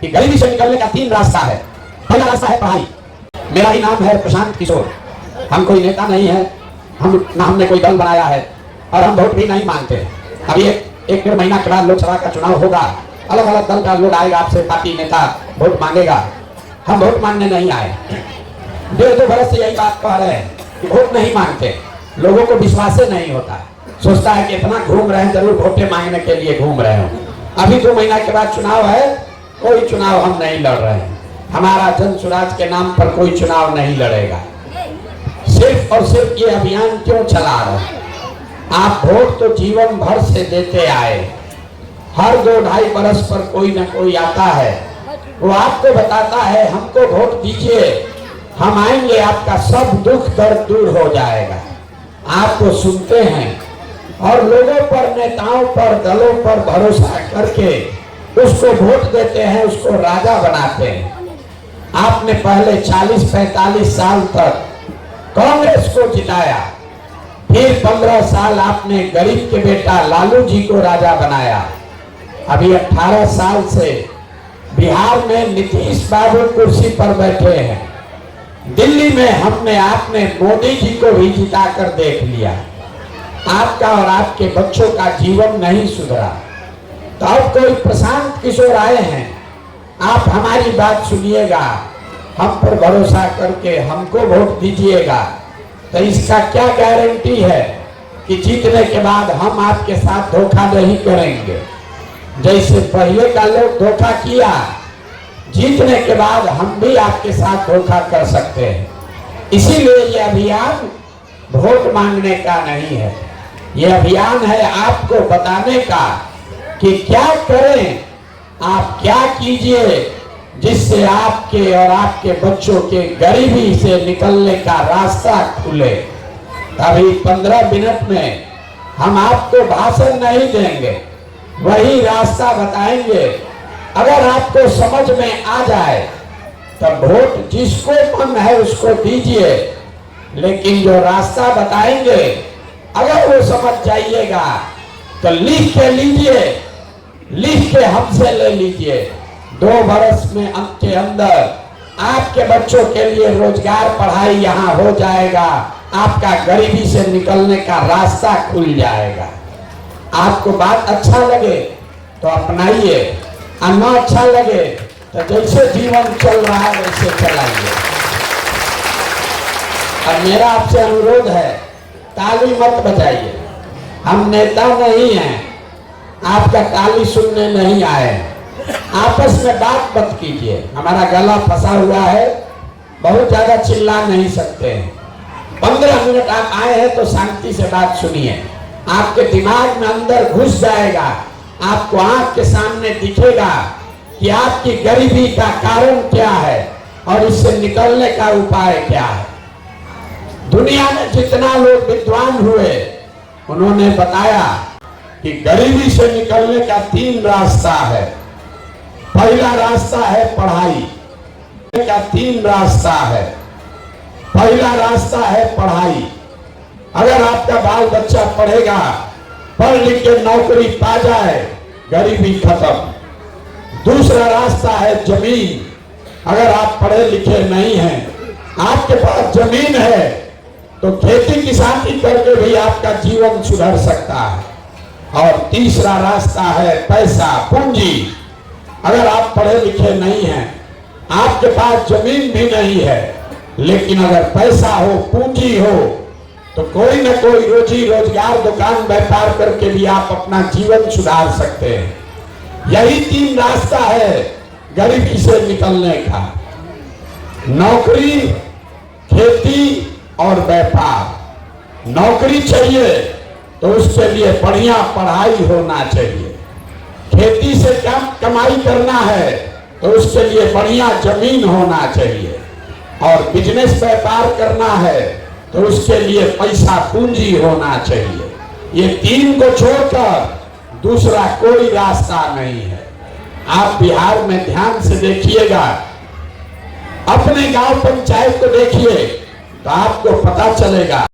कि गरीबी से निकलने का 3 रास्ता है। पहला रास्ता है पढ़ाई। मेरा ही नाम है प्रशांत किशोर। हम कोई नेता नहीं है, हमने कोई दल बनाया है और हम वोट भी नहीं मांगते। अभी एक 1.5 महीना के बाद लोकसभा का चुनाव होगा, अलग अलग दल का लोग आएगा, आपसे पार्टी नेता वोट मांगेगा। हम वोट मांगने नहीं आए। 1.5-2 बरस से यही बात कह रहे हैं कि वोट नहीं मांगते। लोगों को विश्वास नहीं होता, सोचता है कि इतना घूम रहे हैं, जरूर वोटें मांगने के लिए घूम रहे हो। अभी 2 महीना के बाद चुनाव है, कोई चुनाव हम नहीं लड़ रहे हैं। हमारा जन स्वराज के नाम पर कोई चुनाव नहीं लड़ेगा। सिर्फ और सिर्फ ये अभियान क्यों चला रहे हैं? आप वोट तो जीवन भर से देते आए, हर 2-2.5 बरस पर कोई ना कोई आता है, वो आपको बताता है हमको वोट दीजिए, हम आएंगे, आपका सब दुख दर्द दूर हो जाएगा। आपको सुनते हैं और लोगों पर, नेताओं पर, दलों पर भरोसा करके उसको वोट देते हैं, उसको राजा बनाते हैं। आपने पहले 40-45 साल तक कांग्रेस को जिताया, फिर 15 साल आपने गरीब के बेटा लालू जी को राजा बनाया। अभी 18 साल से बिहार में नीतीश बाबू कुर्सी पर बैठे हैं। दिल्ली में आपने मोदी जी को भी जिता कर देख लिया। आपका और आपके बच्चों का जीवन नहीं सुधरा। तो अब कोई प्रशांत किशोर आए हैं, आप हमारी बात सुनिएगा, हम पर भरोसा करके हमको वोट दीजिएगा। तो इसका क्या गारंटी है कि जीतने के बाद हम आपके साथ धोखा नहीं करेंगे? जैसे पहले का लोग धोखा किया, जीतने के बाद हम भी आपके साथ धोखा कर सकते हैं। इसीलिए ये अभियान वोट मांगने का नहीं है, ये अभियान है आपको बताने का कि क्या करें, आप क्या कीजिए जिससे आपके और आपके बच्चों के गरीबी से निकलने का रास्ता खुले। अभी 15 मिनट में हम आपको भाषण नहीं देंगे, वही रास्ता बताएंगे। अगर आपको समझ में आ जाए तब वोट जिसको मन है उसको दीजिए, लेकिन जो रास्ता बताएंगे अगर वो समझ जाइएगा तो लिख के लीजिए, लिख के हमसे ले लीजिए। 2 बरस में के अंदर आपके बच्चों के लिए रोजगार, पढ़ाई यहाँ हो जाएगा, आपका गरीबी से निकलने का रास्ता खुल जाएगा। आपको बात अच्छा लगे तो अपनाइए, और ना अच्छा लगे तो जैसे जीवन चल रहा है वैसे चलाइए। और मेरा आपसे अनुरोध है, ताली मत बजाइए। हम नेता नहीं हैं, आपका ताली सुनने नहीं आए। आपस में बात मत कीजिए, हमारा गला फंसा हुआ है, बहुत ज्यादा चिल्ला नहीं सकते हैं। 15 मिनट आप आए हैं तो शांति से बात सुनिए। आपके दिमाग में अंदर घुस जाएगा, आपको आंख के सामने दिखेगा कि आपकी गरीबी का कारण क्या है और इससे निकलने का उपाय क्या है। दुनिया में जितना लोग विद्वान हुए उन्होंने बताया कि गरीबी से निकलने का 3 रास्ता है। पहला रास्ता है पढ़ाई का, 3 रास्ता है। पहला रास्ता है पढ़ाई। अगर आपका बाल बच्चा पढ़ेगा, पढ़ लिख के नौकरी पा जाए, गरीबी खत्म। दूसरा रास्ता है जमीन। अगर आप पढ़े लिखे नहीं हैं, आपके पास जमीन है तो खेती किसानी करके भी आपका जीवन सुधर सकता है। और तीसरा रास्ता है पैसा, पूंजी। अगर आप पढ़े लिखे नहीं हैं, आपके पास जमीन भी नहीं है, लेकिन अगर पैसा हो, पूंजी हो, तो कोई ना कोई रोजी रोजगार, दुकान व्यापार करके भी आप अपना जीवन सुधार सकते हैं। यही 3 रास्ता है गरीबी से निकलने का, नौकरी, खेती और व्यापार। नौकरी चाहिए तो उसके लिए बढ़िया पढ़ाई होना चाहिए। खेती से कम कमाई करना है तो उसके लिए बढ़िया जमीन होना चाहिए। और बिजनेस व्यापार करना है तो उसके लिए पैसा, पूंजी होना चाहिए। ये 3 को छोड़कर दूसरा कोई रास्ता नहीं है। आप बिहार में ध्यान से देखिएगा, अपने गांव पंचायत को देखिए तो आपको पता चलेगा।